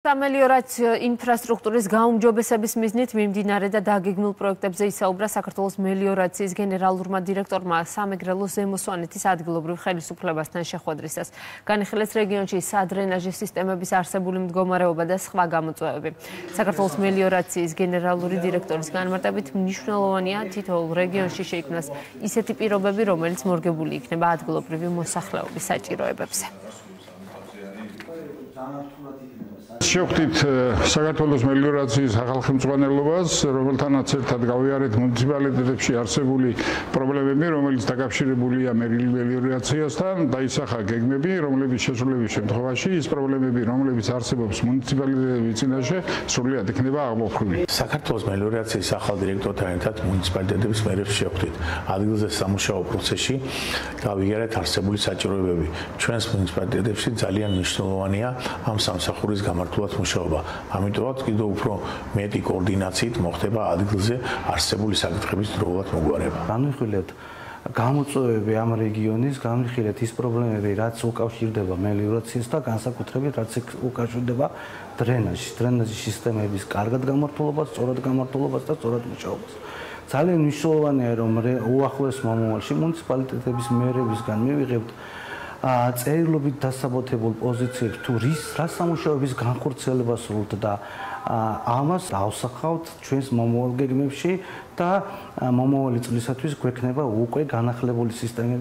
სამელიორაციო ინფრასტრუქტურის გაუმჯობესების მიზნით მიმდინარე და დაგეგმილ პროექტებზე ისაუბრა საქართველოს მელიორაციის გენერალურმა დირექტორმა სამეგრელო ზემო სვანეთის ადგილობრივ ხელისუფლებასთან შეხვედრისას. განიხილეს რეგიონში სადრენაჟის სისტემების არსებული მდგომარეობა და სხვა გამოწვევები. საქართველოს მელიორაციის გენერალური დირექტორის განმარტებით მნიშვნელოვანია თითოეულ რეგიონში შეიქმნას ისეთი პირობები, რომელიც მორგებული იქნება ადგილობრივი მოსახლეობის საჭიროებებზე. შევხვდით საქართველოს მელიორაციის სახელმძღვანელობას, რომელთანაც ერთად გავიარეთ მუნიციპალიტეტებში არსებული პრობლემები, რომელიც დაკავშირებულია მელიორაციასთან, დაისახა გეგმები, რომლების შესრულების შემთხვევაში ის პრობლემები, რომლებიც არსებობს მუნიციპალიტეტების წინაშე, სრულიად იქნება აღმოფხვრილი. საქართველოს მელიორაციის ახალ დირექტორთან ერთად მუნიციპალიტეტების მერებს შევხვდით. ადგილზე სამუშაო პროცესში გავიარეთ არსებული საჭიროებები. ჩვენს მუნიციპალიტეტებში ძალიან მნიშვნელოვანია ამ სამსახურის გამართულება. მუშაობა. ამიტომაც კიდევ უფრო მეტი კოორდინაციით მოხდება ადგილზე არსებული საკითხების დროულად მოგვარება. განვიხილეთ გამოწვევები ამ რეგიონის, განვიხილეთ ის პრობლემები, რაც უკავშირდება მელიორაციას და განსაკუთრებით რაც უკავშირდება დრენაჟის სისტემების კარგად გამართულობას, სწორად გამართულობას და სწორად მუშაობას. ძალიან მნიშვნელოვანია, რომ უახლოეს მომავალში მუნიციპალიტეტების მერებისგან მივიღებთ წერილობით დასაბუთებულ პოზიციებს თუ რა სამუშაოების განხორციელება სურთ და ამას ავსახავთ ჩვენს მომავალ გეგმებში და მომავალი წლისათვის გვექნება უკვე განახლებული სისტემები.